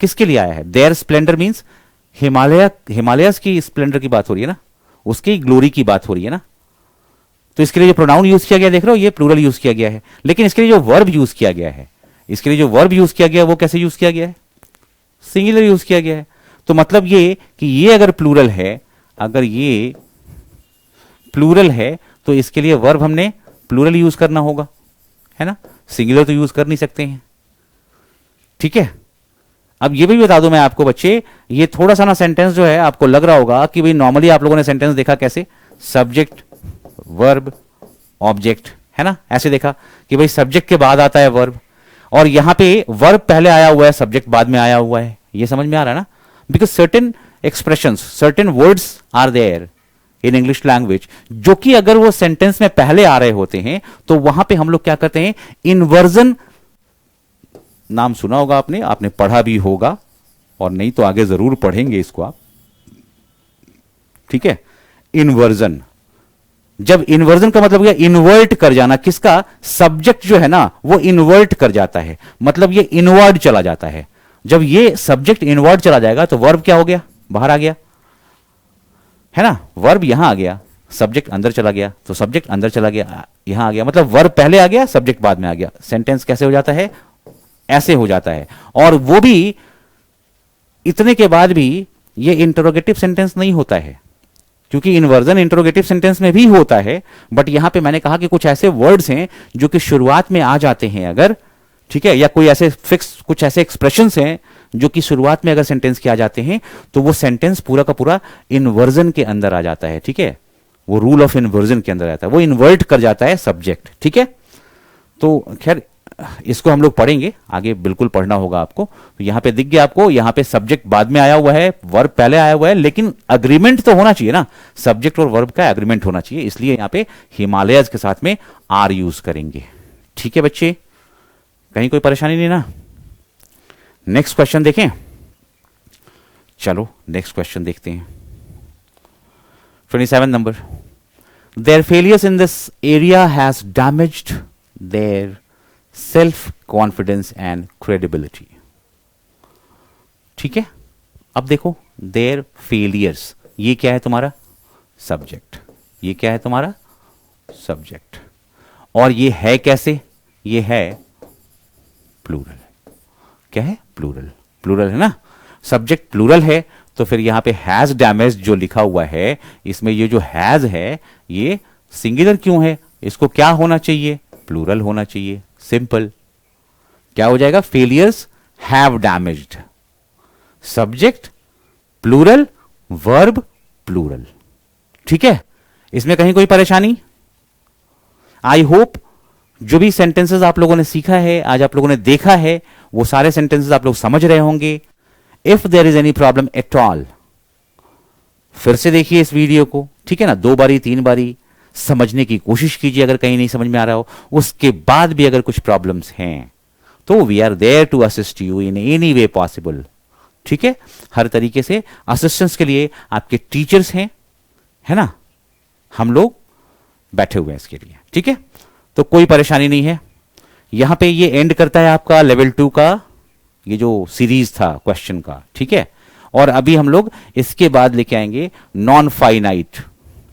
Speaker 1: किसके लिए आया है? देयर स्प्लेंडर मीन्स हिमालयस की स्प्लेंडर की बात हो रही है ना, उसकी ग्लोरी की बात हो रही है ना। तो इसके लिए जो प्रोनाउन यूज किया गया, देख रहे हो, ये प्लूरल यूज किया गया है। लेकिन इसके लिए जो वर्ब यूज किया गया है, इसके लिए जो वर्ब यूज किया गया है, वो कैसे यूज किया गया है? सिंगुलर यूज किया गया है। तो मतलब ये कि ये अगर प्लूरल है, अगर ये प्लूरल है, तो इसके लिए वर्ब हमने प्लूरल यूज करना होगा, है ना। सिंगुलर तो यूज कर नहीं सकते हैं, ठीक है। अब ये भी बता दूं मैं आपको बच्चे, ये थोड़ा सा ना सेंटेंस जो है, आपको लग रहा होगा कि भाई नॉर्मली आप लोगों ने सेंटेंस देखा कैसे, सब्जेक्ट वर्ब ऑब्जेक्ट, है ना, ऐसे देखा कि भाई सब्जेक्ट के बाद आता है वर्ब, और यहां पे वर्ब पहले आया हुआ है, सब्जेक्ट बाद में आया हुआ है। ये समझ में आ रहा है ना? Because certain expressions, certain words are there in English language, जो कि अगर वो सेंटेंस में पहले आ रहे होते हैं, तो वहां पे हम लोग क्या करते हैं, इन्वर्जन, नाम सुना होगा आपने, आपने पढ़ा भी होगा, और नहीं तो आगे जरूर पढ़ेंगे इसको आप, ठीक है। इन्वर्जन, जब इन्वर्जन का मतलब इन्वर्ट कर जाना, किसका? सब्जेक्ट जो है ना, वो इन्वर्ट कर जाता है, मतलब ये इनवर्ड चला जाता है। जब ये सब्जेक्ट इनवर्ड चला जाएगा, तो वर्ब क्या हो गया? बाहर आ गया, है ना। वर्ब यहां आ गया, सब्जेक्ट अंदर चला गया, तो सब्जेक्ट अंदर चला गया, यहां आ गया, मतलब वर्ब पहले आ गया, सब्जेक्ट बाद में आ गया। सेंटेंस कैसे हो जाता है? ऐसे हो जाता है। और वो भी इतने के बाद भी ये इंटरोगेटिव सेंटेंस नहीं होता है, क्योंकि इन्वर्जन इंटरोगेटिव सेंटेंस में भी होता है, बट यहां पे मैंने कहा कि कुछ ऐसे वर्ड्स हैं जो कि शुरुआत में आ जाते हैं अगर, ठीक है, या कोई ऐसे फिक्स, कुछ ऐसे एक्सप्रेशंस हैं जो कि शुरुआत में अगर सेंटेंस के आ जाते हैं, तो वो सेंटेंस पूरा का पूरा इन्वर्जन के अंदर आ जाता है, ठीक है। वो रूल ऑफ इन्वर्जन के अंदर आता है, वो इन्वर्ट कर जाता है सब्जेक्ट, ठीक है। तो खैर इसको हम लोग पढ़ेंगे आगे, बिल्कुल पढ़ना होगा आपको। तो यहां पे दिख गया आपको, यहां पे सब्जेक्ट बाद में आया हुआ है, वर्ब पहले आया हुआ है, लेकिन अग्रीमेंट तो होना चाहिए ना, सब्जेक्ट और वर्ब का एग्रीमेंट होना चाहिए, इसलिए यहां पे हिमालयस के साथ में आर यूज करेंगे, ठीक है बच्चे, कहीं कोई परेशानी नहीं ना। नेक्स्ट क्वेश्चन देखें, चलो नेक्स्ट क्वेश्चन देखते हैं। 27 number, their failures in this area has damaged their self confidence and credibility, ठीक है। अब देखो, देयर फेलियर्स, ये क्या है तुम्हारा? सब्जेक्ट, ये क्या है तुम्हारा? सब्जेक्ट, और ये है कैसे? ये है प्लूरल, क्या है? प्लूरल, प्लूरल है ना, सब्जेक्ट प्लूरल है, तो फिर यहां पे हैज डैमेज जो लिखा हुआ है, इसमें ये जो हैज है, ये सिंगुलर क्यों है? इसको क्या होना चाहिए? प्लूरल होना चाहिए, सिंपल। क्या हो जाएगा? Failures have damaged, subject plural, verb plural, ठीक है। इसमें कहीं कोई परेशानी? आई होप जो भी सेंटेंसेस आप लोगों ने सीखा है, आज आप लोगों ने देखा है, वो सारे सेंटेंसेस आप लोग समझ रहे होंगे। If there is any problem at all, फिर से देखिए इस वीडियो को, ठीक है ना, 2 बारी 3 बारी समझने की कोशिश कीजिए, अगर कहीं नहीं समझ में आ रहा हो। उसके बाद भी अगर कुछ प्रॉब्लम्स हैं, तो we are there to assist you in any way possible, ठीक है। हर तरीके से असिस्टेंस के लिए आपके टीचर्स हैं, है ना, हम लोग बैठे हुए हैं इसके लिए, ठीक है। तो कोई परेशानी नहीं है। यहां पे ये एंड करता है आपका लेवल 2 का ये जो सीरीज था क्वेश्चन का, ठीक है। और अभी हम लोग इसके बाद लेके आएंगे नॉन फाइनाइट,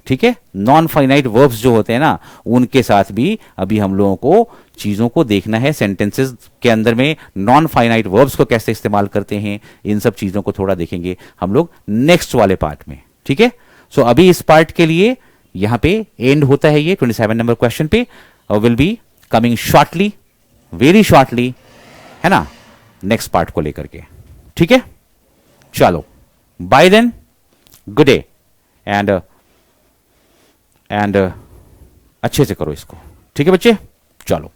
Speaker 1: ठीक है। नॉन फाइनाइट वर्ब्स जो होते हैं ना, उनके साथ भी अभी हम लोगों को चीजों को देखना है। सेंटेंसेस के अंदर में नॉन फाइनाइट वर्ब्स को कैसे इस्तेमाल करते हैं, इन सब चीजों को थोड़ा देखेंगे हम लोग नेक्स्ट वाले पार्ट में, ठीक है। सो अभी इस पार्ट के लिए यहां पे एंड होता है ये 27 नंबर क्वेश्चन पे, और will be coming shortly, very shortly, है ना, नेक्स्ट पार्ट को लेकर के, ठीक है। चलो bye then, good day, and अच्छे से करो इसको, ठीक है बच्चे, चलो।